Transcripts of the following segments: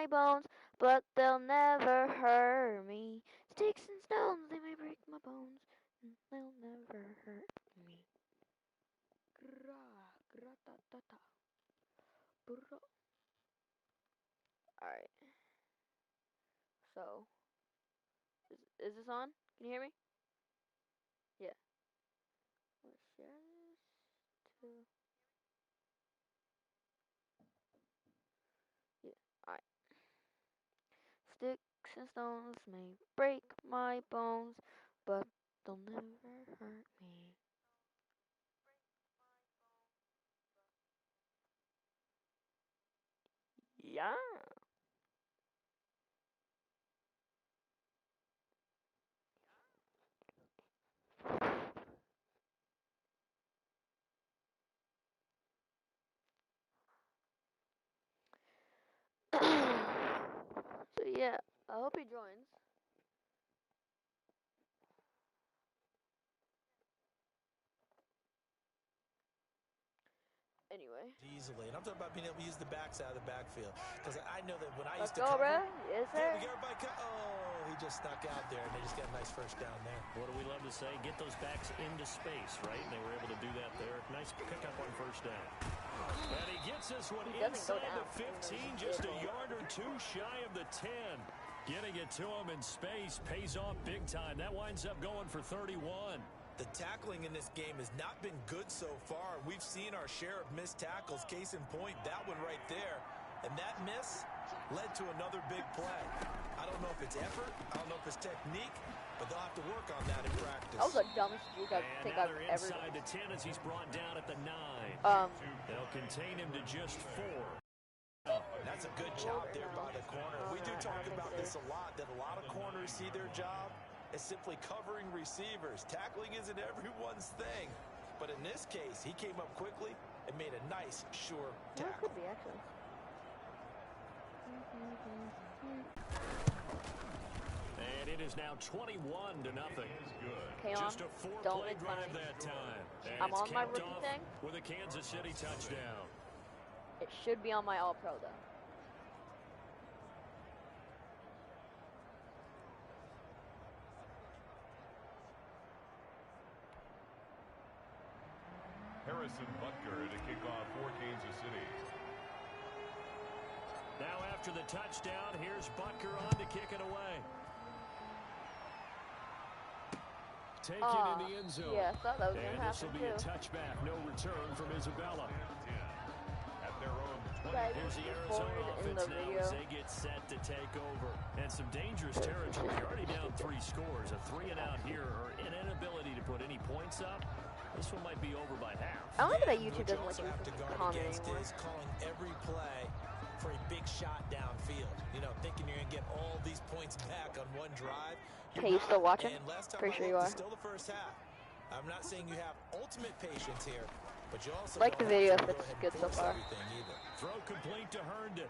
my bones, but they'll never hurt me. Sticks and stones, they may break my bones, and they'll never hurt me. Gra, gra ta ta ta. Bro. Alright. So, is this on? Can you hear me? Yeah. Let's share this to... Yeah. Alright. Sticks and stones may break my bones, but they'll never hurt me. Yeah. So yeah, I hope he joins. Anyway. Easily, and I'm talking about being able to use the backside of the backfield, because I know that when I Let's used to go, cover, bruh. Yes, sir. we get everybody. Oh, he just snuck out there, and they just got a nice first down there. What do we love to say? Get those backs into space, right? And they were able to do that there. Nice pickup on first down. And he gets this one inside the 15, just a yard or two shy of the 10. Getting it to him in space pays off big time. That winds up going for 31. The tackling in this game has not been good so far. We've seen our share of missed tackles. Case in point, that one right there. And that miss led to another big play. I don't know if it's effort. I don't know if it's technique. But they'll have to work on that in practice. That was the dumbest juke I think I've ever seen. Inside the 10 as he's brought down at the 9. They'll contain him to just 4. That's a good job there by the corner. We do talk about this a lot, that a lot of corners see their job as simply covering receivers. Tackling isn't everyone's thing. But in this case, he came up quickly and made a nice, sure tackle. That could be, actually. And it is now 21-0. Just a 4-play drive that time. And I'm on my rookie thing. With a Kansas City touchdown. It should be on my All-Pro, though. Harrison Butker to kick off for Kansas City. Now after the touchdown, here's Butker on to kick it away. Taken in the end zone. Yeah, I thought that was going to happen, this will be a touchback. No return from Isabella. At their own 20. Here's the Arizona offense now as they get set to take over. And some dangerous territory. You're already down 3 scores. A 3-and-out here, or an inability to put any points up. This one might be over by half. I like that YouTube doesn't let you comment anymore. Is calling every play for a big shot downfield. You know, thinking you're going to get all these points back on one drive. Okay, you still watching? Pretty sure you are. Still the first half. I'm not saying you have ultimate patience here, but you also like the video if it's good so far. Throw complete to Herndon.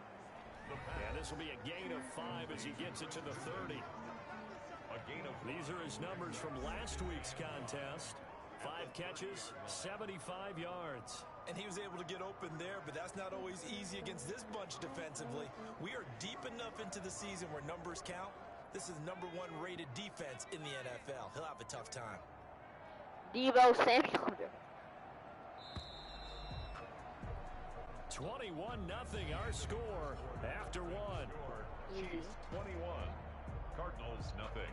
And this will be a gain of 5 as he gets it to the 30. These are his numbers from last week's contest. 5 catches, 75 yards. And he was able to get open there, but that's not always easy against this bunch defensively. We are deep enough into the season where numbers count. This is #1 rated defense in the NFL. He'll have a tough time. Deebo Samuel. 21-0 our score after 1. Chiefs 21, Cardinals nothing.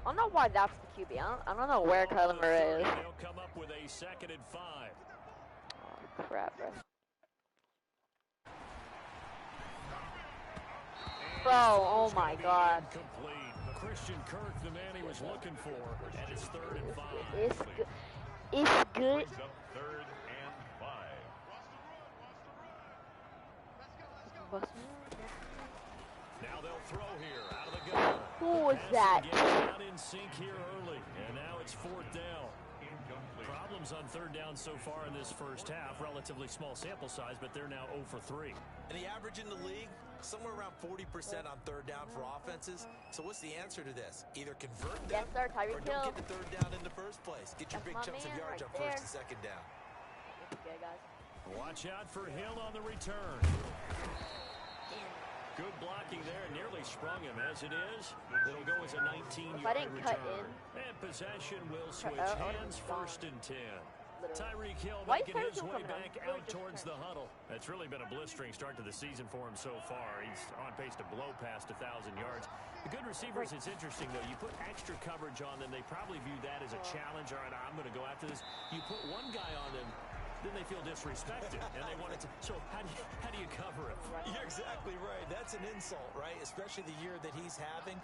I don't know why that's the QB. I don't know where Kyler Murray is. They'll come up with a 2nd and 5. Oh, crap, bro. Bro, oh my God. Complete. Christian Kirk, the man he was looking for, and it's 3rd and 5. It's good. It's good. Brings up 3rd and 5. Now they'll throw here out of the gun. Who was that? Out in sync here early, and now it's 4th down. Problems on 3rd down so far in this first half. Relatively small sample size, but they're now 0 for 3. And the average in the league, somewhere around 40% on 3rd down for offenses. So what's the answer to this? Either convert them or don't get the 3rd down in the first place. Get your big chunks of yards on 1st and 2nd down. Watch out for Hill on the return. Good blocking there, nearly sprung him. As it is, it'll go as a 19-yard return. And possession will switch hands, 1st and 10. Tyreek Hill making his way back out towards the huddle. It's really been a blistering start to the season for him so far. He's on pace to blow past 1,000 yards. The good receivers, it's interesting, though. You put extra coverage on them, they probably view that as a challenge. All right, I'm going to go after this. You put one guy on them, then they feel disrespected, and they want it to. So how do you cover it? You're exactly right. That's an insult, right? Especially the year that he's having.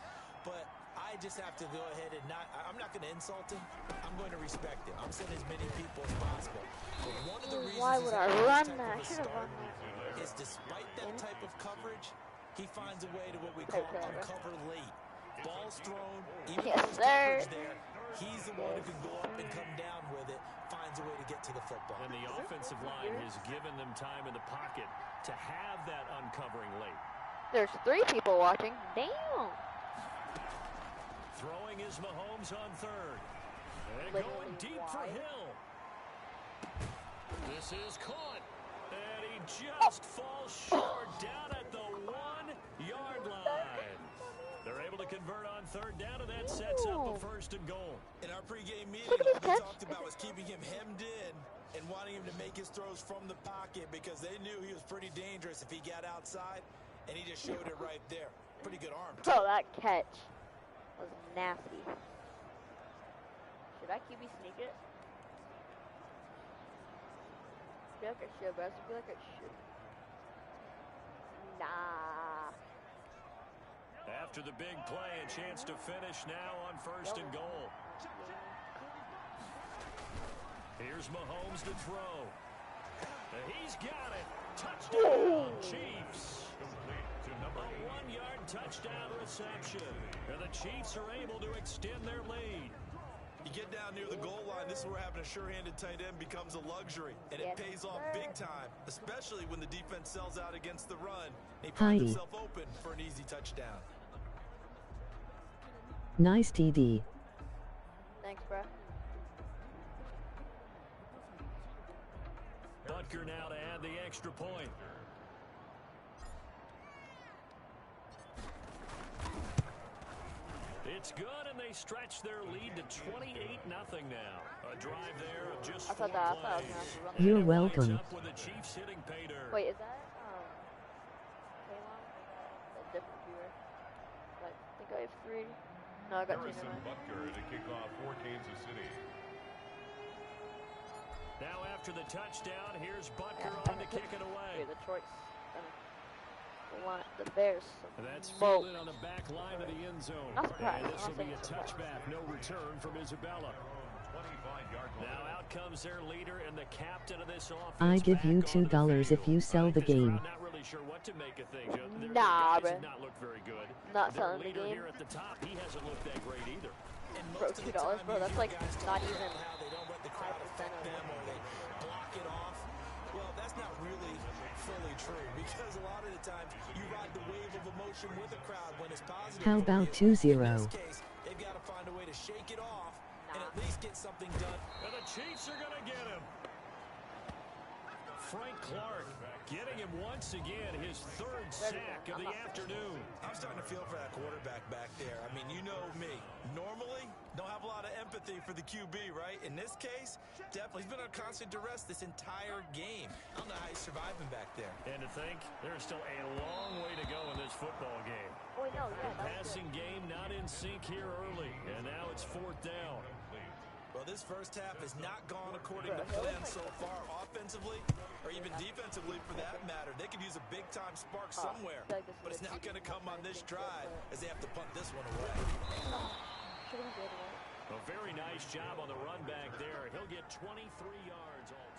But I just have to go ahead and I'm not going to insult him. I'm going to respect him. I'm sending as many people as possible. But one of the reasons why would I run that? I should have run that. Is despite that type of coverage, he finds a way to what we call uncover late. Ball's thrown, even though there's coverage there, he's the one who can go up and come down with it, finds a way to get to the football. And the offensive line has given them time in the pocket to have that uncovering late. There's 3 people watching. Damn. Throwing is Mahomes on 3rd. And going deep for Hill. This is caught. And he just falls short down at the 1-yard line. They're able to convert on 3rd down, and that sets up a 1st and goal. In our pregame meeting, what they talked about was keeping him hemmed in and wanting him to make his throws from the pocket because they knew he was pretty dangerous if he got outside, and he just showed it right there. Pretty good arm. Oh, that catch was nasty. Should I QB sneak it? I feel like I should, but I feel like I should. Nah. After the big play, a chance to finish now on 1st and goal. Here's Mahomes to throw. He's got it. Touchdown, Chiefs. A 1-yard touchdown reception. And the Chiefs are able to extend their lead. You get down near the goal line, this is where having a sure-handed tight end becomes a luxury. And it pays off big time, especially when the defense sells out against the run. He finds himself open for an easy touchdown. Nice TD. Thanks, bro. Butker now to add the extra point. It's good, and they stretch their lead to 28-0 now. A drive there of just 4 plays. You're welcome. Up with the Chiefs hitting pay dirt. Wait, is that Kalon? A different viewer? I think I have 3. No, I got 2. Harrison Butker to kick off for Kansas City. Now after the touchdown, here's Butker on to kick it away. The choice. The Bears. That's fielded on the back line of the end zone. Not surprised. And this will be a touchback. No return from Isabella. Now out comes their leader and the captain of this offense. I give you $2 if you sell the game. I'm not really sure what to make of things. Nah, bro. Not looked very good. Not selling the game. Here at the top, he hasn't looked that great either. Bro, $2, bro. That's like not even. How they don't let the crowd affect them or they block it off. Well, that's not really fully true because a lot of the times you ride the wave of emotion with a crowd when it's positive. How about 2-0? In this case, they've got to find a way to shake it off and at least get something done. And the Chiefs are going to get him. Frank Clark getting him once again, his 3rd sack of the afternoon. I'm starting to feel for that quarterback back there. I mean, you know me. Normally, don't have a lot of empathy for the QB, right? In this case, definitely. He's been on constant duress this entire game. I don't know how he's surviving back there. And to think, there's still a long way to go in this football game. Oh, no, The passing game not in sync here early, and now it's 4th down. Well, this first half has not gone according to plan so far offensively or even defensively for that matter. They could use a big-time spark somewhere, but it's not going to come on this drive as they have to punt this one away. A very nice job on the run back there. He'll get 23 yards all.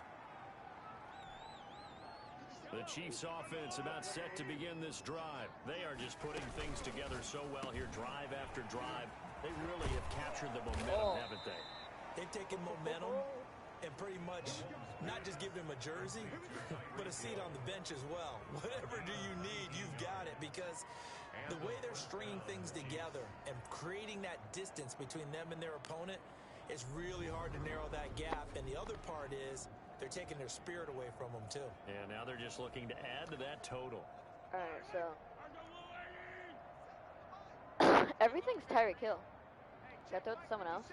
The Chiefs offense about set to begin this drive. They are just putting things together so well here, drive after drive. They really have captured the momentum, haven't they? They've taken momentum and pretty much not just given him a jersey, but a seat on the bench as well. Whatever do you need, you've got it, because the way they're stringing things together and creating that distance between them and their opponent, it's really hard to narrow that gap. And the other part is they're taking their spirit away from them, too. And now they're just looking to add to that total. All right, so everything's Tyreek Hill. Should I throw it to someone else?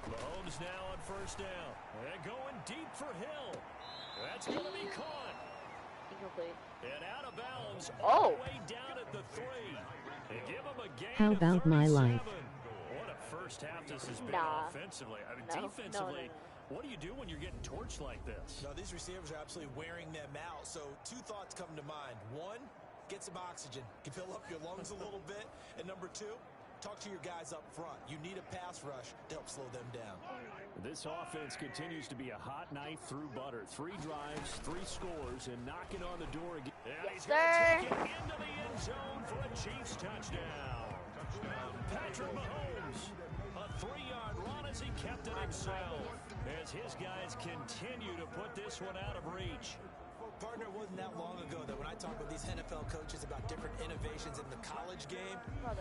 Mahomes now on first down. And going deep for Hill. That's going to be caught. Incomplete. And out of bounds Oh! all the way down at the 3. And give him a gain How of about my 37. life? What a first half this has been Nah. offensively. I mean, No, defensively, no. what do you do when you're getting torched like this? No, these receivers are absolutely wearing them out. So 2 thoughts come to mind. 1, get some oxygen. You fill up your lungs a little bit. And number 2, talk to your guys up front. You need a pass rush to help slow them down. This offense continues to be a hot knife through butter. 3 drives, 3 scores, and knocking on the door again. And Yes, he's going to sir. take it into the end zone for a Chiefs touchdown. Patrick Mahomes, a 3-yard run as he kept it himself. As his guys continue to put this one out of reach. Partner, it wasn't that long ago that when I talk with these NFL coaches about different innovations in the college game,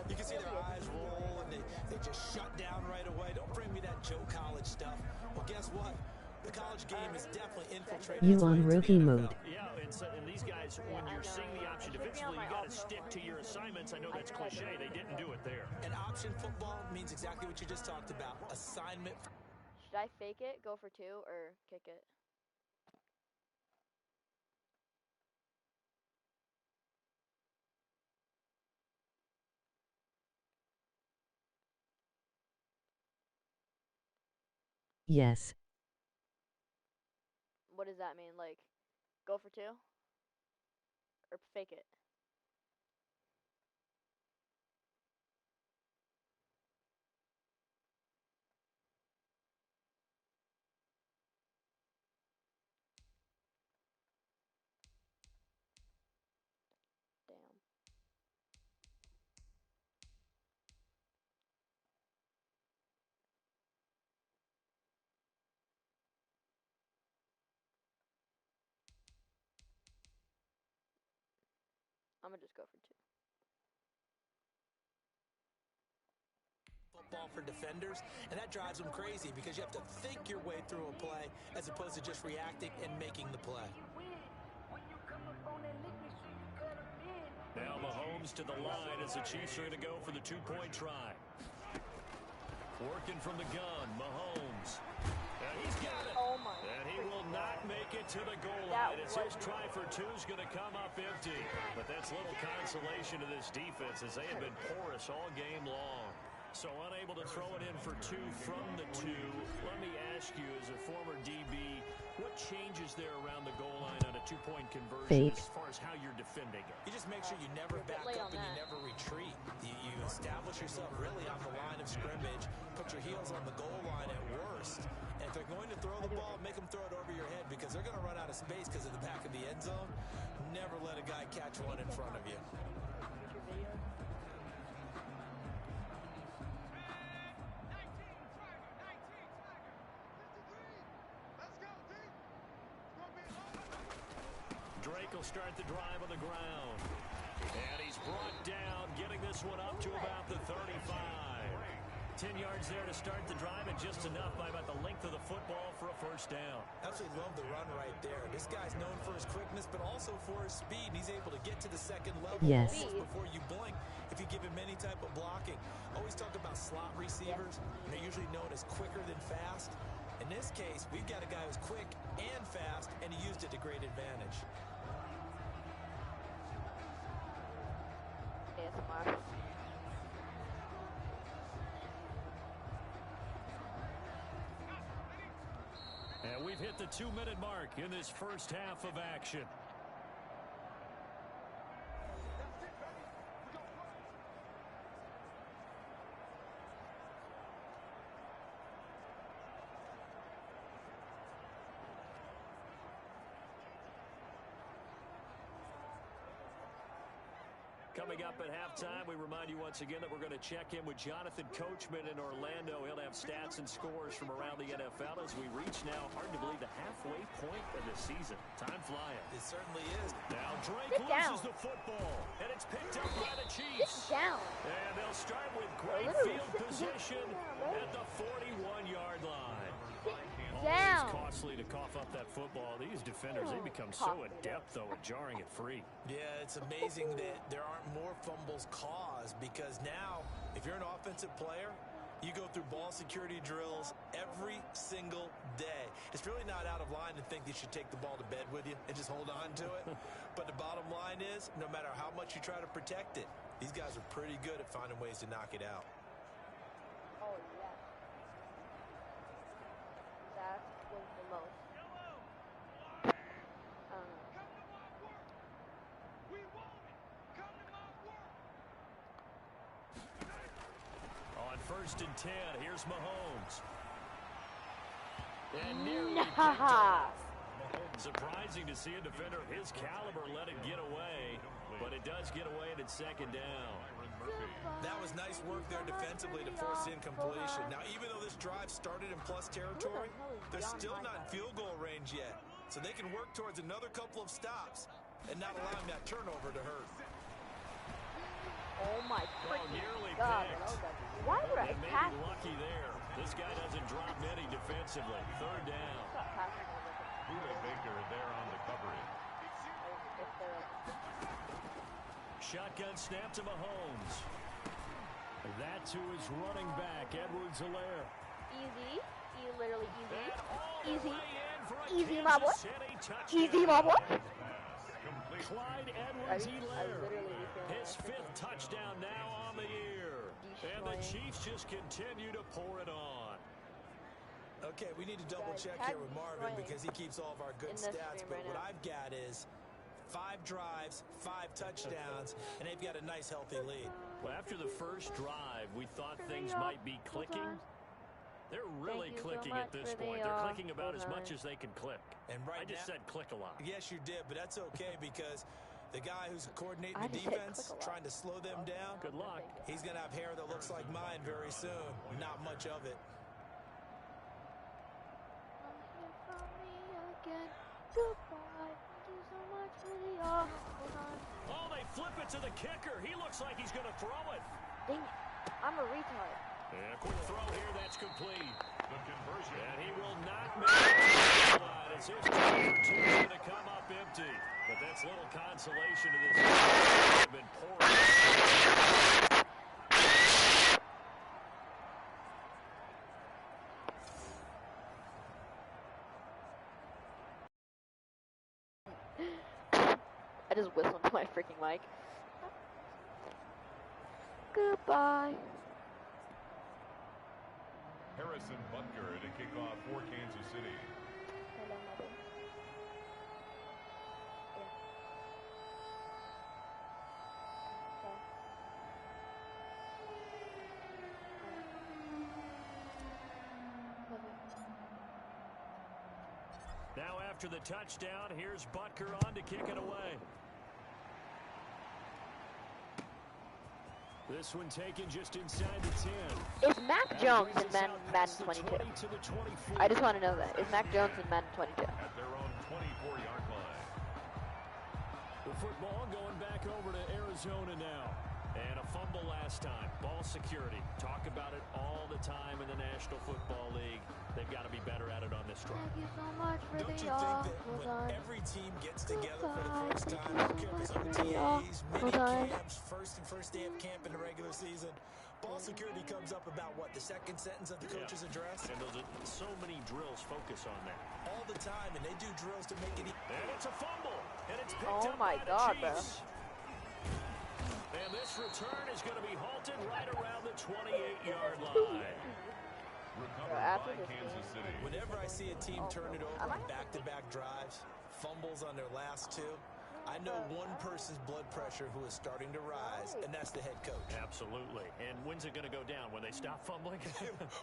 you can see their eyes roll and they just shut down right away. Don't bring me that Joe College stuff. Well, guess what? The college game is definitely infiltrated. You its way on into the rookie NFL. mode. Yeah, and these guys, when you're seeing the option defensively, you got to stick to your assignments. I know that's cliche. They didn't do it there. And option football means exactly what you just talked about. Assignment. Should I fake it, go for 2, or kick it? Yes. What does that mean? Like, go for 2? Or fake it? Damn. I'm gonna just go for 2. Football for defenders, and that drives them crazy because you have to think your way through a play as opposed to just reacting and making the play. Now Mahomes to the line as the Chiefs are going to go for the 2-point try. Working from the gun, Mahomes. And he's got it. Oh my. And he will not make it to the goal That line as was his try for 2 is going to come up empty. But that's little consolation to this defense as they have been porous all game long. So unable to throw it in for 2 from the 2. Let me ask you, as a former DB, what changes there around the goal line on a 2-point conversion Fake. as far as how you're defending it? You just make sure you never back late up on and you that. never retreat. You establish yourself really on the line of scrimmage, put your heels on the goal line at worst. And if they're going to throw the ball, make them throw it over your head because they're going to run out of space because of the back of the end zone. Never let a guy catch one in front of you. Drake will start the drive on the ground. And he's brought down, getting this one up to about the 35. 10 yards there to start the drive, and just enough by about the length of the football for a first down. Absolutely love the run right there. This guy's known for his quickness, but also for his speed. And he's able to get to the second level Yes. almost before you blink if you give him any type of blocking. Always talk about slot receivers. And they're usually known as quicker than fast. In this case, we've got a guy who's quick and fast, and he used it to great advantage. ASMR. And we've hit the 2-minute mark in this first half of action. Coming up at halftime, we remind you once again that we're going to check in with Jonathan Coachman in Orlando. He'll have stats and scores from around the NFL as we reach now, hard to believe, the halfway point of the season. Time flying. It certainly is. Now Drake loses the football, and it's picked up by the Chiefs. Sit down. And they'll start with great field position at the 41-yard line. Down. Always costly to cough up that football. These defenders, they become so adept, though, at jarring it free. Yeah, it's amazing that there aren't more fumbles caused because now, if you're an offensive player, you go through ball security drills every single day. It's really not out of line to think you should take the ball to bed with you and just hold on to it. But the bottom line is, no matter how much you try to protect it, these guys are pretty good at finding ways to knock it out. Oh, yeah. That was the most. On 1st and 10, here's Mahomes. And nearly surprising to see a defender of his caliber let it get away, but it does get away and it's 2nd down. That was nice work there defensively to force incompletion. Now, even though this drive started in plus territory, they're still not in field goal range yet. So they can work towards another couple of stops and not allowing that turnover to hurt. Oh my Nearly God. picked. Why would I And maybe pass? lucky there. This guy doesn't drop many defensively. 3rd down. Buda Baker there on the coverage. Shotgun snap to Mahomes. That's who is running back, Edwards-Helaire. Easy. Literally easy. And all the Easy. way in for a Easy, Kansas my boy. City touchdown. Easy, my boy. Clyde Edwards-Helaire. His 5th touchdown now on the year. And the Chiefs just continue to pour it on. Okay, we need to double check here with Marvin because he keeps all of our good stats. But what I've got is 5 drives, 5 touchdowns, and they've got a nice, healthy lead. Well, after the first drive, we thought things might be clicking. They're really clicking at this point. They're clicking about as much as they can click. And right I just said click a lot. Yes, you did, but that's okay because the guy who's coordinating the defense, trying to slow them down, Good luck. he's going to have hair that looks like mine very soon. Not much of it. Goodbye. Thank you so much for the offer. Oh, they flip it to the kicker. He looks like he's going to throw it. Dang it. I'm a retard. And a quick throw here. That's complete. The conversion. And he will not make it. It's his turn for 2 going to come up empty. But that's little consolation to this game. They've been pouring. I just whistled into my freaking mic. Goodbye. Harrison Butker to kick off for Kansas City. Hello, mother. Now after the touchdown, here's Butker on to kick it away. This one taken just inside the 10. Is Mac Jones in Madden 22? I just want to know that. Is Mac Jones in Madden 22? At their own 24-yard line. The football going back over to Arizona now. And a fumble last time. Ball security. Talk about it all the time in the National Football League. They've got to be better at it on this drive. Thank you so much for Don't the you think that when every team gets together for the first time, I don't care if it's OTAs, mini camps, first day of camp in the regular season, ball security comes up about what, the second sentence of the coach's address? And those are so many drills focus on that. All the time, and they do drills to make it And it's a fumble. And it's picked Oh up my by God, the Chiefs. And this return is going to be halted right around the 28-yard line. Recovered by Kansas City. Whenever I see a team turn it over on back-to-back drives, fumbles on their last 2, I know one person's blood pressure who is starting to rise, and that's the head coach. Absolutely. And when's it going to go down? When they stop fumbling?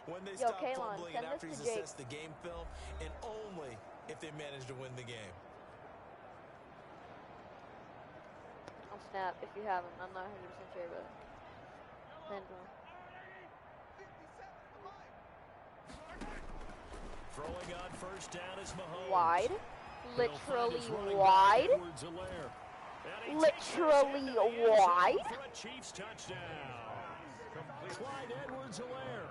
When they Yo, stop Kaylon, fumbling send and after this he's to Jake. assessed the game film, and only if they manage to win the game. I'm snap if you have them. I'm not 100% sure, but depends on. Throwing on first down is Mahomes. Wide. Literally wide. Literally wide. For a Chiefs touchdown. Clyde Edwards-Helaire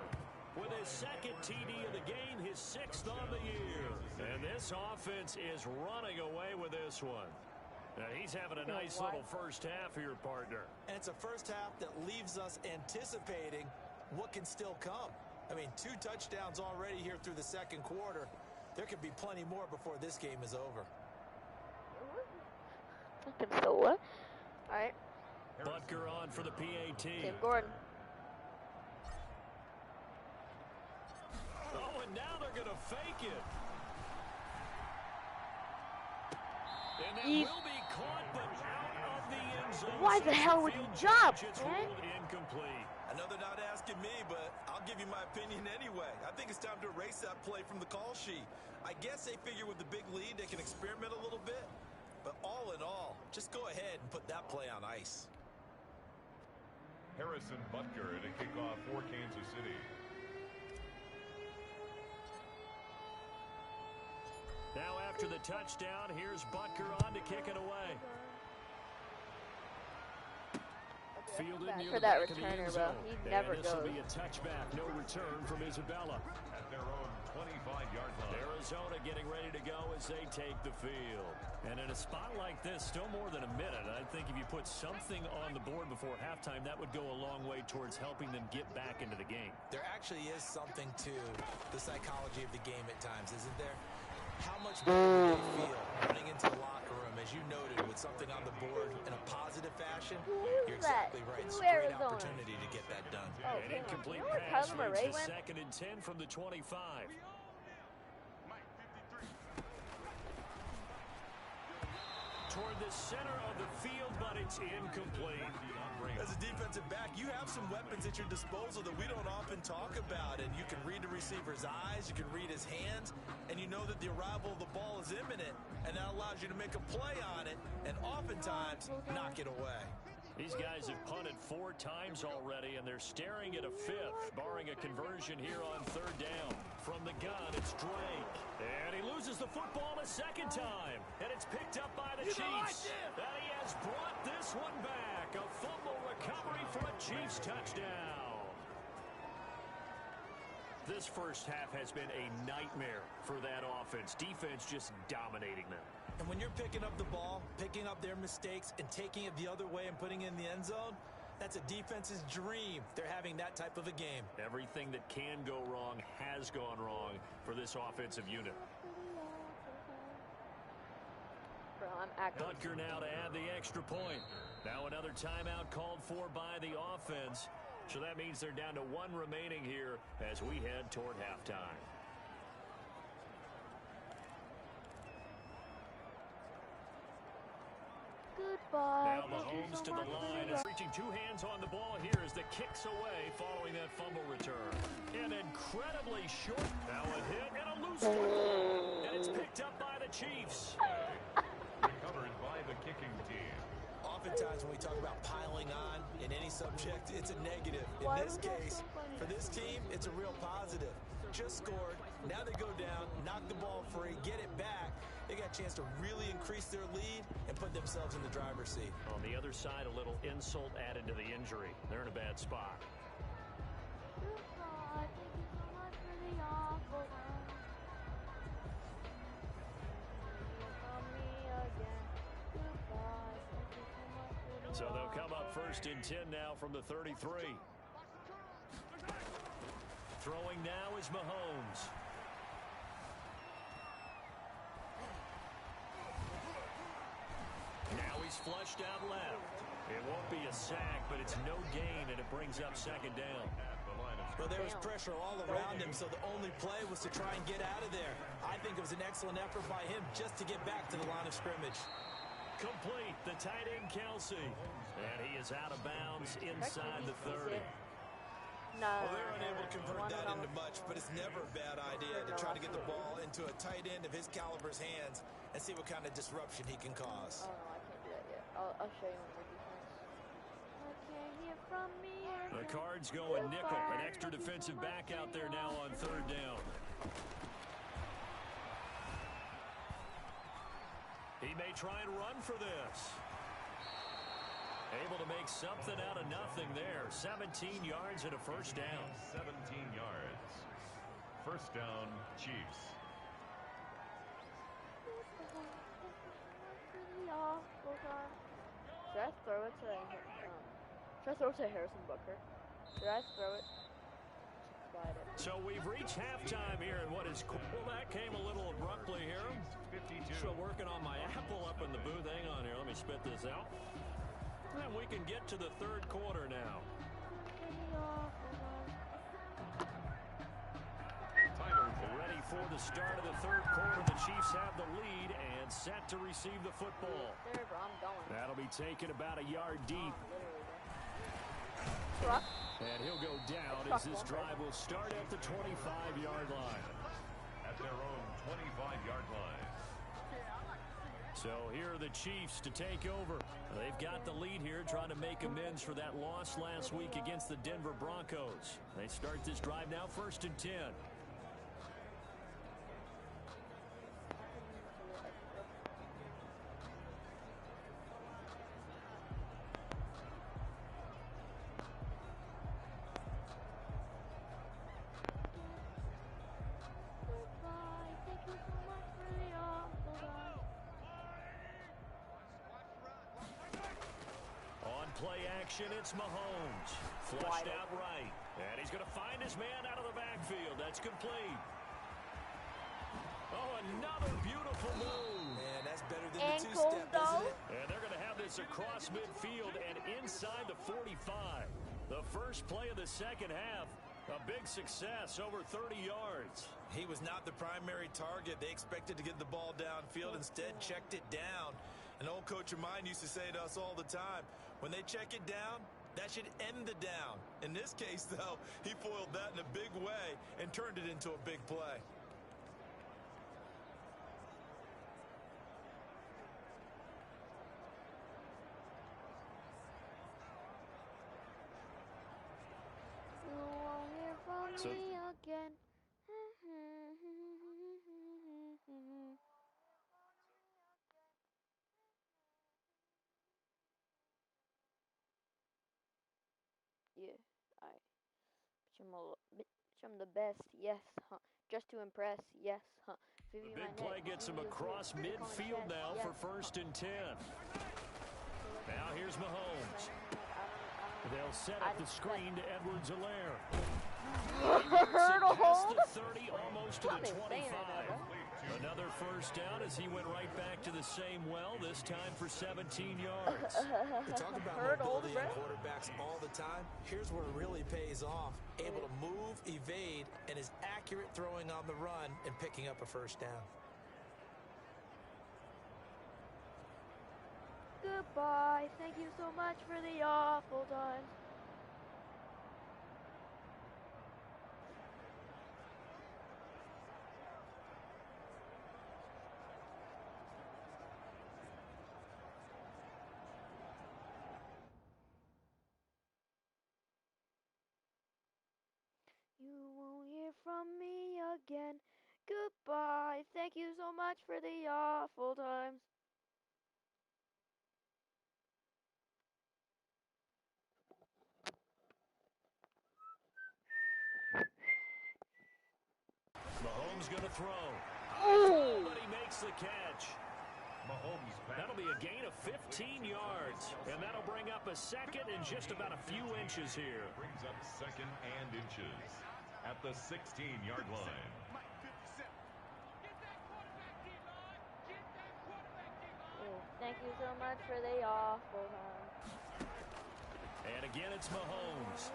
with his second TD of the game, his 6th on the year. And this offense is running away with this one. Now he's having a nice little first half here, partner. And it's a first half that leaves us anticipating what can still come. I mean, 2 touchdowns already here through the second quarter. There could be plenty more before this game is over. So what? All right. Butker on for the PAT. Tim Gordon. Oh, and now they're going to fake it. And that will be caught, but out of the end zone. Why the hell would you jump, man? Incomplete. I know they're not asking me, but I'll give you my opinion anyway. I think it's time to erase that play from the call sheet. I guess they figure with the big lead they can experiment a little bit. But all in all, just go ahead and put that play on ice. Harrison Butker at a kickoff for Kansas City. Now after the touchdown, here's Butker on to kick it away. Fielded near for the that back of the end returner, bro. zone. He And never this will goes. be a touchback, no return from Isabella. At their own 25-yard line. Arizona getting ready to go as they take the field. And in a spot like this, still more than a minute. I think if you put something on the board before halftime, that would go a long way towards helping them get back into the game. There actually is something to the psychology of the game at times, isn't there? How much better do they feel running into the locker room, as you noted, with something on the board in a positive fashion? You're exactly right. It's a great opportunity to get that done. Oh, An incomplete you know where pass Kyler leads Murray to went? 2nd and 10 from the 25. Toward the center of the field, but it's incomplete. As a defensive back, you have some weapons at your disposal that we don't often talk about, and you can read the receiver's eyes, you can read his hands, and you know that the arrival of the ball is imminent, and that allows you to make a play on it, and oftentimes knock it away. These guys have punted 4 times already, and they're staring at a 5th, barring a conversion here on 3rd down. From the gun, it's Drake. And he loses the football a 2nd time. And it's picked up by the Chiefs. And he has brought this one back. A fumble recovery for a Chiefs touchdown. This first half has been a nightmare for that offense. Defense just dominating them. And when you're picking up the ball, picking up their mistakes, and taking it the other way and putting it in the end zone, that's a defense's dream. They're having that type of a game. Everything that can go wrong has gone wrong for this offensive unit. Bro, I'm acting. Butker now to add the extra point. Now another timeout called for by the offense. So that means they're down to 1 remaining here as we head toward halftime. Goodbye. Now Mahomes to the line. Is reaching 2 hands on the ball here as the kicks away following that fumble return. An incredibly short. Now a hit and a loose one. And it's picked up by the Chiefs. Recovered by the kicking team. Oftentimes when we talk about piling on in any subject, it's a negative. In this case, for this team, it's a real positive. Just scored. Now they go down, knock the ball free, get it back. They got a chance to really increase their lead and put themselves in the driver's seat. On the other side, a little insult added to the injury. They're in a bad spot. Goodbye. Thank you so much for the awful run. From me again. Goodbye. Thank you so much for the So they'll come up 1st and 10 now from the 33. Throwing now is Mahomes. Now he's flushed out left. It won't be a sack, but it's no gain, and it brings up 2nd down. Well, there was pressure all around him, so the only play was to try and get out of there. I think it was an excellent effort by him just to get back to the line of scrimmage. Complete, the tight end Kelsey. And he is out of bounds inside the 30. No. Well, they're unable to convert that into much, but it's never a bad idea to try to get the ball into a tight end of his caliber's hands and see what kind of disruption he can cause. Oh, no, I can't do that yet. I'll show you when we're defense. from me The again. Cards going nickel. An Goodbye, extra thank you so defensive much back for out the there now on offer. 3rd down. He may try and run for this. Able to make something out of nothing there. 17 yards and a first down. 17 yards. First down, Chiefs. Should I throw it to Harrison Booker? Should I throw it? Slide it. So we've reached halftime here, and what is cool, that came a little abruptly here. 52. So working on my Apple up in the booth. Hang on here, let me spit this out. And we can get to the 3rd quarter now. Ready for the start of the 3rd quarter. The Chiefs have the lead and set to receive the football. There, bro, I'm going. That'll be taken about a yard deep. Truck. And he'll go down as this drive will start at the 25-yard line. At their own 25-yard line. So here are the Chiefs to take over. They've got the lead here, trying to make amends for that loss last week against the Denver Broncos. They start this drive now, 1st and 10. Play action, it's Mahomes. Flushed out right. And he's going to find his man out of the backfield. That's complete. Oh, another beautiful move. Man, that's better than the two-step, isn't it? And they're going to have this across midfield and inside the 45. The first play of the second half, a big success, over 30 yards. He was not the primary target. They expected to get the ball downfield, instead checked it down. An old coach of mine used to say to us all the time, when they check it down, that should end the down. In this case, though, he foiled that in a big way and turned it into a big play. You won't hear from me again. Yeah, I'm the best, yes, huh? Just to impress, yes, huh? The big play gets him across midfield now for 1st and 10. Now here's Mahomes. They'll set up the screen to Edwards-Helaire. Past the 30, almost to the 25. Another first down as he went right back to the same well, this time for 17 yards. We talk about mobility in quarterbacks all the time. Here's where it really pays off. Able to move, evade, and is accurate throwing on the run and picking up a first down. Goodbye. Thank you so much for the awful times. You won't hear from me again. Goodbye. Thank you so much for the awful times. Mahomes going to throw. Oh! But he makes the catch. Mahomes back. That'll be a gain of 15 yards. And that'll bring up a second and just about a few inches here. Brings up 2nd and inches at the 16-yard line. Oh, thank you so much for the awful times. And again, it's Mahomes.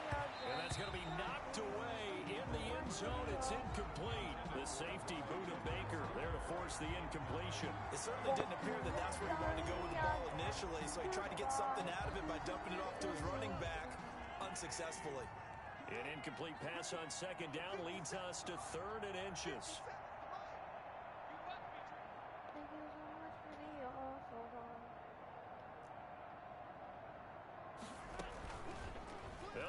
And that's going to be knocked away in the end zone. It's incomplete. The safety, Buda Baker, there to force the incompletion. It certainly didn't appear that that's where he wanted to go with the ball initially, so he tried to get something out of it by dumping it off to his running back unsuccessfully. An incomplete pass on 2nd down leads us to 3rd and inches. Thank you so much for the awful times.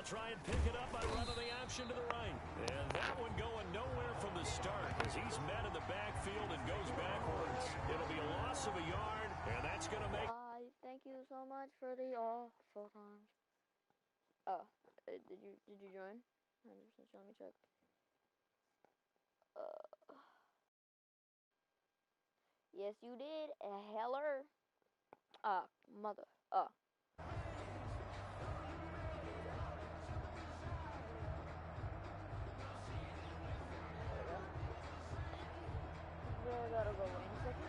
try and pick it up by running the option to the right. And that one going nowhere from the start as he's met in the backfield and goes backwards. It'll be a loss of a yard, and that's going to make... Thank you so much for the awful times. Oh, did you join? Let me check. Yes, you did. Heller. Mother. I gotta go in a second.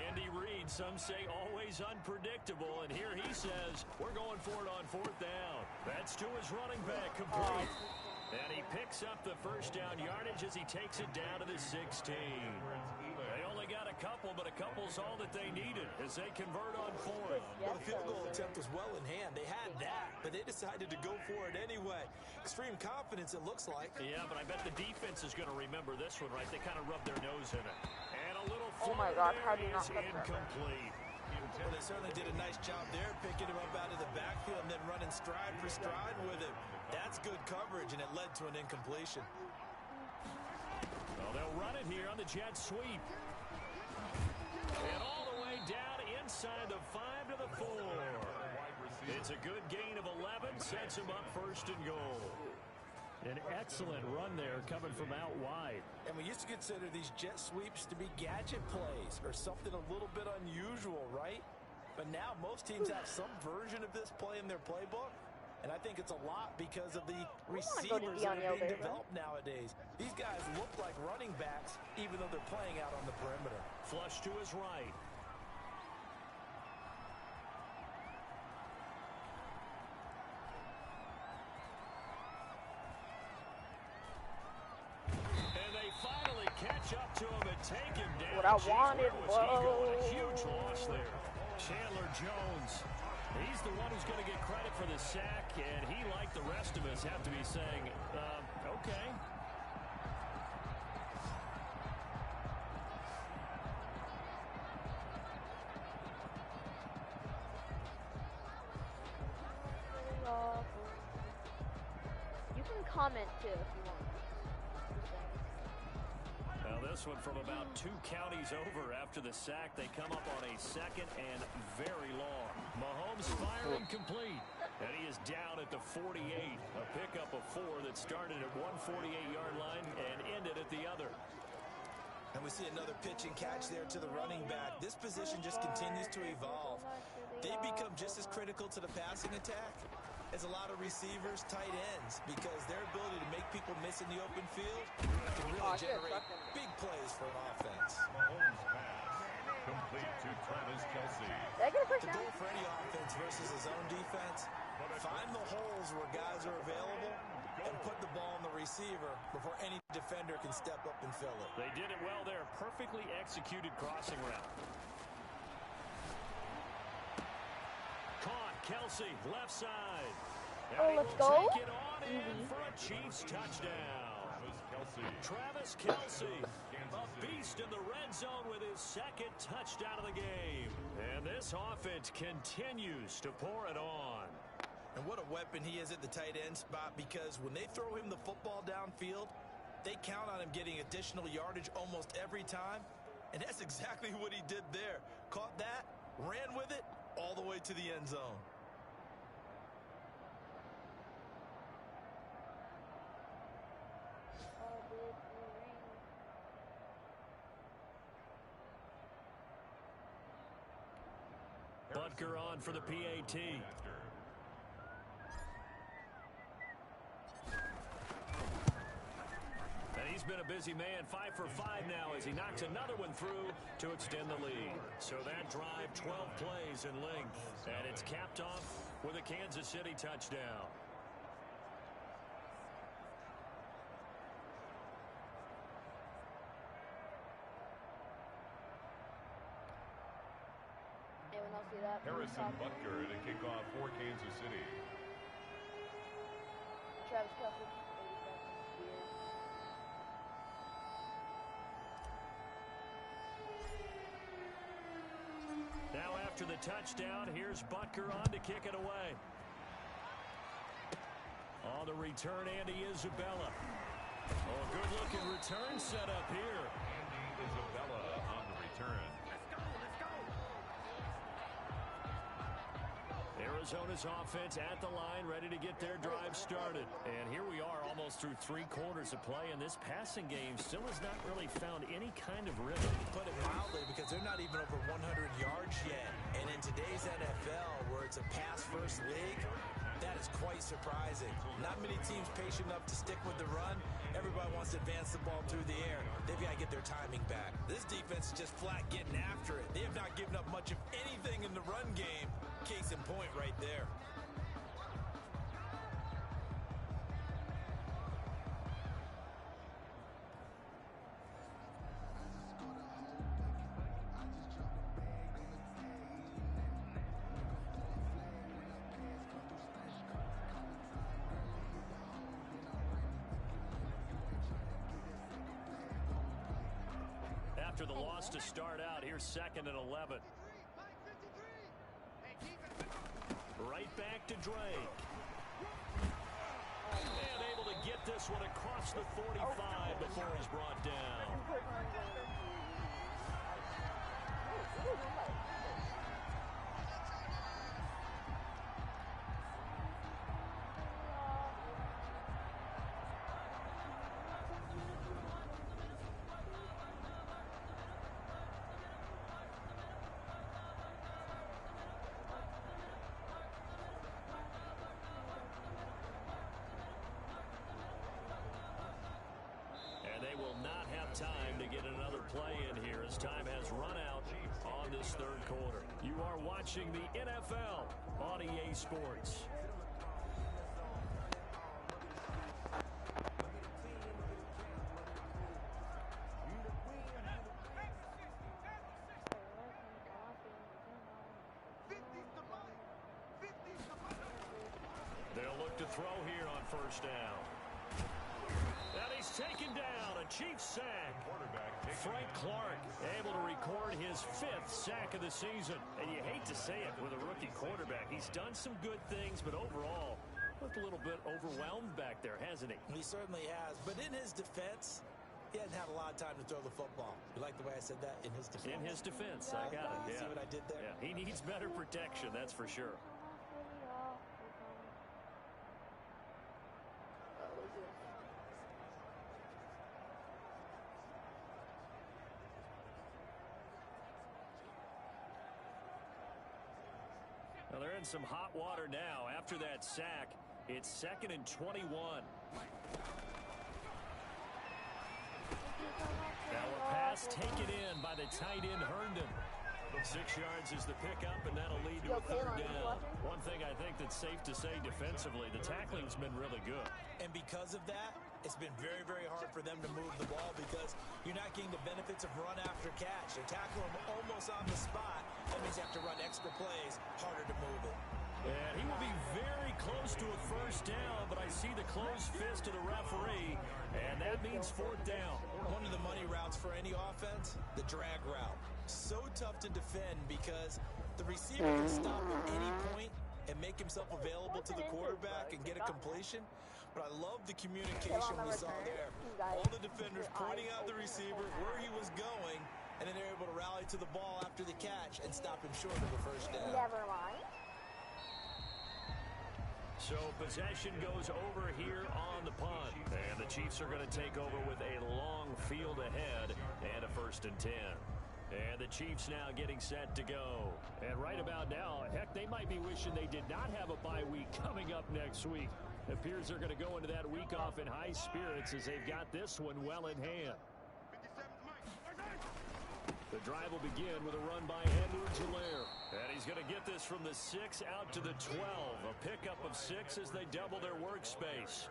Andy Reid, some say always unpredictable, and here he says, we're going for it on 4th down. That's to his running back, complete. And he picks up the first down yardage as he takes it down to the 16. They only got a couple, but a couple's all that they needed as they convert on 4th. Well, the field goal attempt was well in hand. They had that, but they decided to go for it anyway. Extreme confidence, it looks like. Yeah, but I bet the defense is going to remember this one, right? They kind of rubbed their nose in it. And a little Oh my God, how do you not is incomplete. Well, they certainly did a nice job there, picking him up out of the backfield and then running stride for stride with him. That's good coverage, and it led to an incompletion. Well, they'll run it here on the jet sweep. And all the way down inside the 5 to the 4. It's a good gain of 11, sets him up 1st and goal. An excellent run there coming from out wide. And we used to consider these jet sweeps to be gadget plays or something a little bit unusual, right? But now most teams have some version of this play in their playbook. And I think it's a lot because of the receivers that are being developed nowadays. These guys look like running backs even though they're playing out on the perimeter. Flush to his right. And they finally catch up to him and take him down. What I wanted, bro. A huge loss there. Chandler Jones. He's the one who's going to get credit for the sack, and he, like the rest of us, have to be saying, okay. You can comment too if you want. Now this one from about 2 counties over after the sack. They come up on a 2nd and very long. Mahomes firing complete. And he is down at the 48. A pickup of 4 that started at one 48-yard line and ended at the other. And we see another pitch and catch there to the running back. This position just continues to evolve. They become just as critical to the passing attack as a lot of receivers, tight ends, because their ability to make people miss in the open field can really generate big plays for an offense. Mahomes pass. Complete to Travis Kelce. The goal for any offense versus a zone defense, find the holes where guys are available and put the ball on the receiver before any defender can step up and fill it. They did it well there. Perfectly executed crossing route. Caught. Kelce, left side. Oh, let's go. Take it on in for a Chiefs touchdown. Travis Kelce, a beast in the red zone with his 2nd touchdown of the game. And this offense continues to pour it on. And what a weapon he is at the tight end spot, because when they throw him the football downfield, they count on him getting additional yardage almost every time. And that's exactly what he did there. Caught that, ran with it, all the way to the end zone. Butker on for the PAT. And he's been a busy man, 5 for 5 now as he knocks another one through to extend the lead. So that drive, 12 plays in length. And it's capped off with a Kansas City touchdown. Harrison Butker to kick off for Kansas City. Travis Kelce. Now after the touchdown, here's Butker on to kick it away. On the return, Andy Isabella. Oh, good-looking return set up here. Andy Isabella on the return. Arizona's offense at the line, ready to get their drive started. And here we are almost through 3 quarters of play, and this passing game still has not really found any kind of rhythm. Put it mildly, because they're not even over 100 yards yet. And in today's NFL, where it's a pass-first league, that is quite surprising. Not many teams patient enough to stick with the run. Everybody wants to advance the ball through the air. They've got to get their timing back. This defense is just flat getting after it. They have not given up much of anything in the run game. Case in point right there. After the loss to start out, here's 2nd and 11. Right back to Drake. And able to get this one across the 45 before he's brought down. They will not have time to get another play in here as time has run out on this 3rd quarter. You are watching the NFL on EA Sports. They'll look to throw here on 1st down. And he's taken down, a Chiefs sack. Frank Clark able to record his 5th sack of the season. And you hate to say it with a rookie quarterback. He's done some good things, but overall, looked a little bit overwhelmed back there, hasn't he? He certainly has. But in his defense, he hasn't had a lot of time to throw the football. You like the way I said that? In his defense? In his defense, I got it. Yeah. See what I did there? Yeah, he needs better protection, that's for sure. Well, they're in some hot water now. After that sack, it's 2nd and 21. Now a pass taken in by the tight end Herndon. 6 yards is the pickup, and that'll lead to a 3rd down. One thing I think that's safe to say defensively, the tackling's been really good. And because of that, it's been very, very hard for them to move the ball because you're not getting the benefits of run after catch. They tackle them almost on the spot. That means you have to run extra plays, harder to move it. And he will be very close to a 1st down, but I see the closed fist of the referee, and that means 4th down. One of the money routes for any offense, the drag route. So tough to defend because the receiver can stop at any point and make himself available to the quarterback and get a completion. But I love the communication we saw there. All the defenders pointing out the receiver, where he was going, and then they're able to rally to the ball after the catch and stop him short of the 1st down. Never mind. So possession goes over here on the punt. And the Chiefs are going to take over with a long field ahead and a 1st and 10. And the Chiefs now getting set to go. And right about now, heck, they might be wishing they did not have a bye week coming up next week. It appears they're going to go into that week off in high spirits as they've got this one well in hand. The drive will begin with a run by Edwards-Helaire. And he's going to get this from the 6 out to the 12. A pickup of 6 as they double their workspace.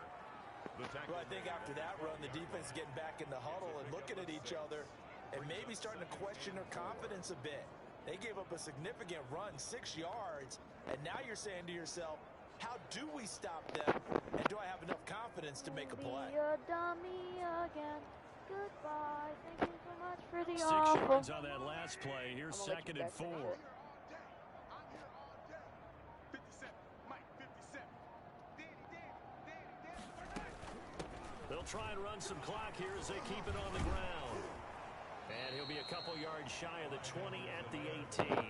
Well, I think after that run, the defense is getting back in the huddle and looking at each other and maybe starting to question their confidence a bit. They gave up a significant run, 6 yards, and now you're saying to yourself, how do we stop them, and do I have enough confidence to make a play? Be a dummy again. Goodbye. Thank you so much for the 6 awful. yards on that last play. Here's 2nd and 4. try and run some clock here as they keep it on the ground. And he'll be a couple yards shy of the 20 at the 18.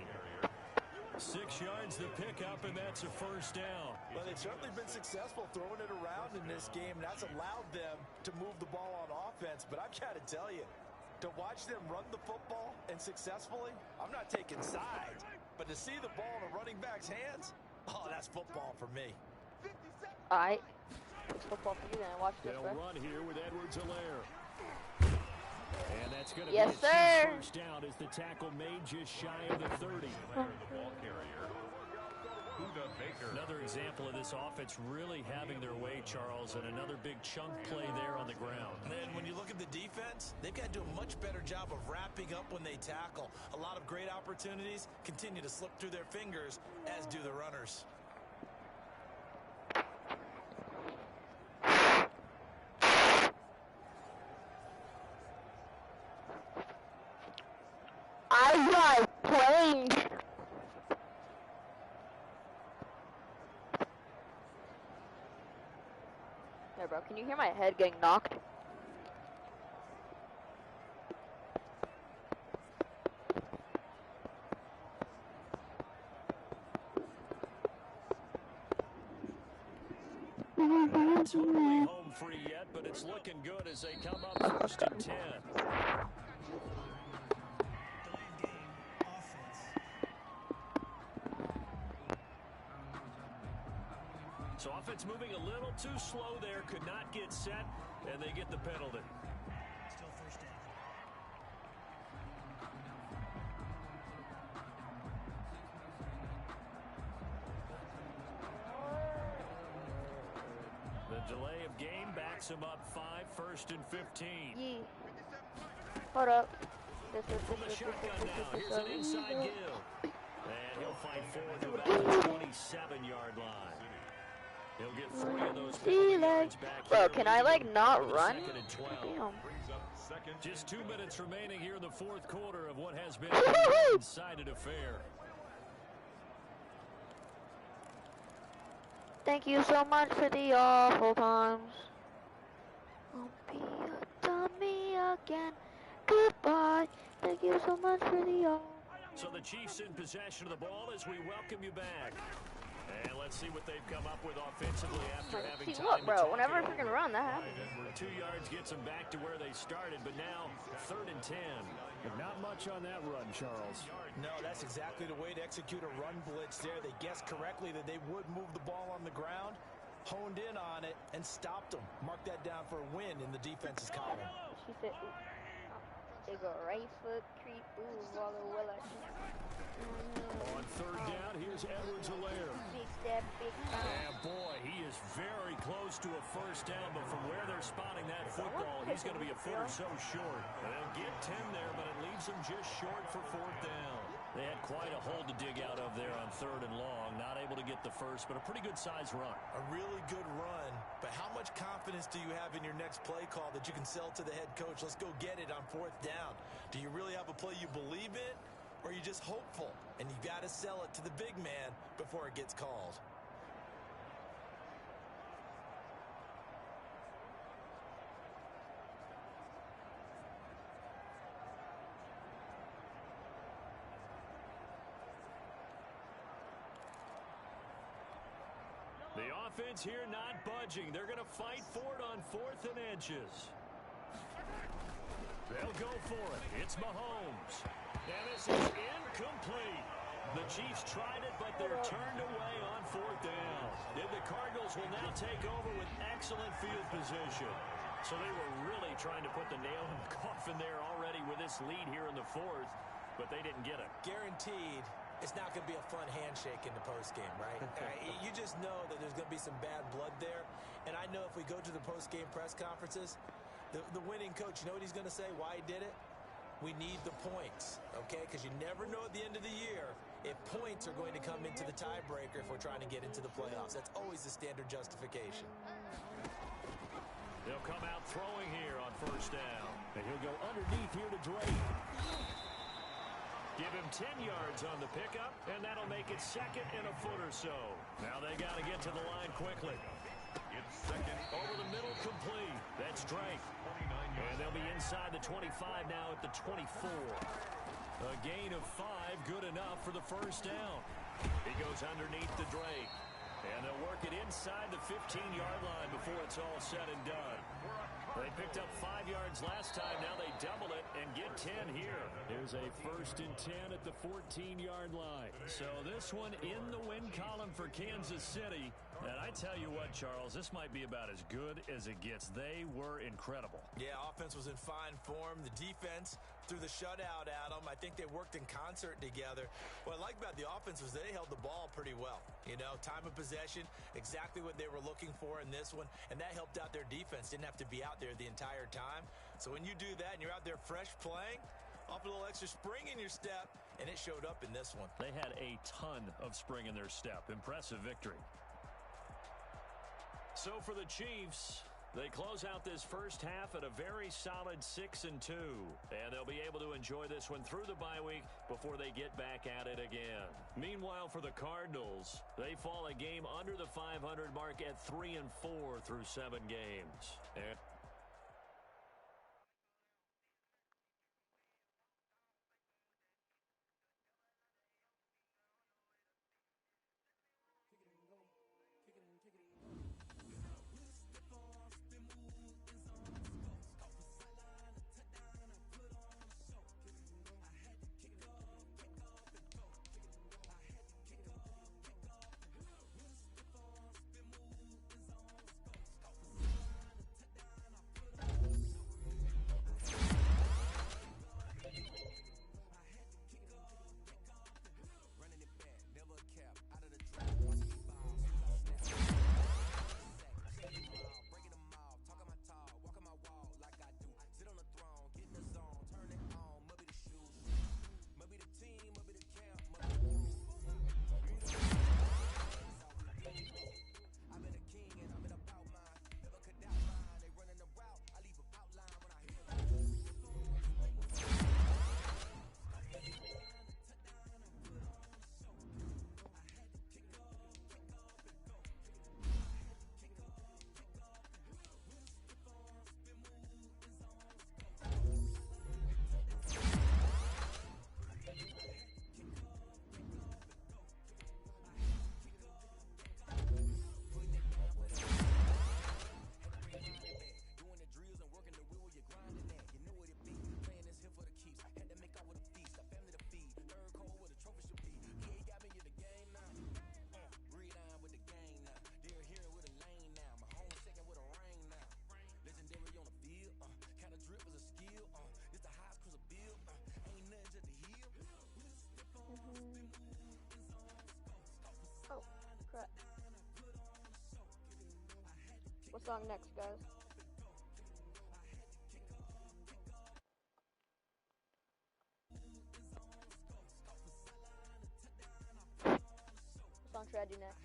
6 yards the pickup, and that's a first down. Well, they've certainly been successful throwing it around in this game, and that's allowed them to move the ball on offense. But I've got to tell you, to watch them run the football and successfully, I'm not taking sides, but to see the ball in a running back's hands, oh, that's football for me. All right. It's football for you then. Watch this, They'll bro. run here with Edwards-Helaire. And that's going to Yes, be a sir. first down as the tackle made just shy of the 30. The ball carrier, Huda Baker. Another example of this offense really having their way, Charles, and another big chunk play there on the ground. And then when you look at the defense, they've got to do a much better job of wrapping up when they tackle. A lot of great opportunities continue to slip through their fingers, as do the runners. I like playing. There, bro. Can you hear my head getting knocked? Not totally home free yet, but it's looking good as they come up first and 10. So offense moving a little too slow there, could not get set, and they get the penalty. Still first down. The delay of game backs him up 5, first and 15. Yee. Hold up. From the shotgun now, here's an inside give. And he'll fight forward to about the 27-yard line. He'll get 40 of those 40 yards back. Bro, can I like not run? Second and 12. Damn. Just 2 minutes remaining here in the fourth quarter of what has been a one-sided affair. Thank you so much for the awful times. Won't be a dummy again. Goodbye. Thank you so much for the awful. So the Chiefs in possession of the ball as we welcome you back. And let's see what they've come up with offensively after having See time what, to bro? talk Whenever I it freaking over. run, that happens. 2 yards gets them back to where they started, but now third and 10. Not much on that run, Charles. No, that's exactly the way to execute a run blitz there. They guessed correctly that they would move the ball on the ground, honed in on it, and stopped them. Mark that down for a win in the defense's column. She said, ooh. They go right foot creep, ooh, while they're well at On third down, here's Edwards-Helaire. Big step, big Yeah, boy, he is very close to a first down, but from where they're spotting that football, he's going to be a foot or so short. They'll get 10 there, but it leaves them just short for fourth down. They had quite a hole to dig out of there on third and long. Not able to get the first, but a pretty good-sized run. A really good run, but how much confidence do you have in your next play call that you can sell to the head coach? Let's go get it on fourth down. Do you really have a play you believe in, or are you just hopeful? And you got to sell it to the big man before it gets called. The offense here not budging. They're going to fight for it on fourth and inches. They'll go for it. It's Mahomes. And this is incomplete. The Chiefs tried it, but they're turned away on fourth down. And the Cardinals will now take over with excellent field position. So they were really trying to put the nail in the coffin there already with this lead here in the fourth, but they didn't get it. Guaranteed, it's not going to be a fun handshake in the postgame, right? You just know that there's going to be some bad blood there. And I know if we go to the postgame press conferences, the winning coach, you know what he's going to say, why he did it? We need the points, okay? Because you never know at the end of the year if points are going to come into the tiebreaker if we're trying to get into the playoffs. That's always the standard justification. They'll come out throwing here on first down. And he'll go underneath here to Drake. Give him 10 yards on the pickup, and that'll make it second and a foot or so. Now they got to get to the line quickly. It's second. Over the middle, complete. That's Drake. inside the 25 now at the 24. A gain of 5, good enough for the first down. He goes underneath the Drake. And they'll work it inside the 15-yard line before it's all said and done. They picked up 5 yards last time. Now they double it and get 10 here. Here's a 1st and 10 at the 14-yard line. So this one in the win column for Kansas City. And I tell you what, Charles, this might be about as good as it gets. They were incredible. Yeah, offense was in fine form. The defense threw the shutout at them. I think they worked in concert together. What I like about the offense was they held the ball pretty well. You know, time of possession, exactly what they were looking for in this one, and that helped out their defense. Didn't have to be out there the entire time. So when you do that and you're out there fresh playing, off a little extra spring in your step, and it showed up in this one. They had a ton of spring in their step. Impressive victory. So for the Chiefs, they close out this first half at a very solid 6-2. And they'll be able to enjoy this one through the bye week before they get back at it again. Meanwhile, for the Cardinals, they fall a game under the 500 mark at 3-4 through 7 games. Oh, crap. What's on next, guys? What song should I do next?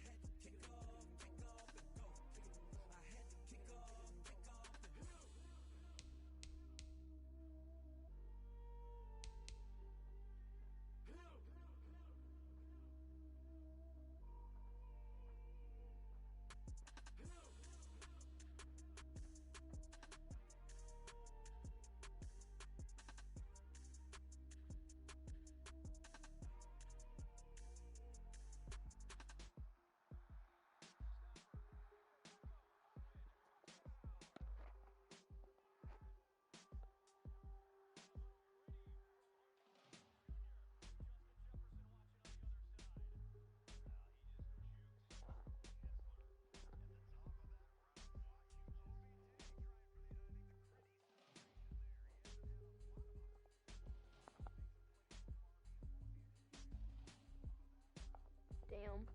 Damn.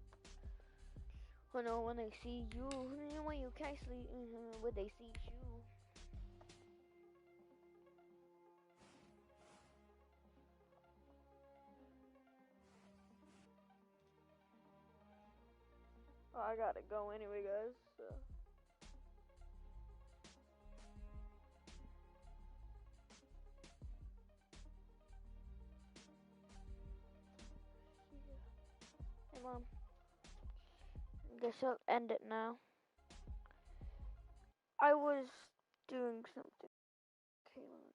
Oh no, when they see you, when you can't sleep, when they see you. Oh, I gotta go anyway, guys. So. Hey, Mom. Guess I'll end it now. I was doing something. Okay,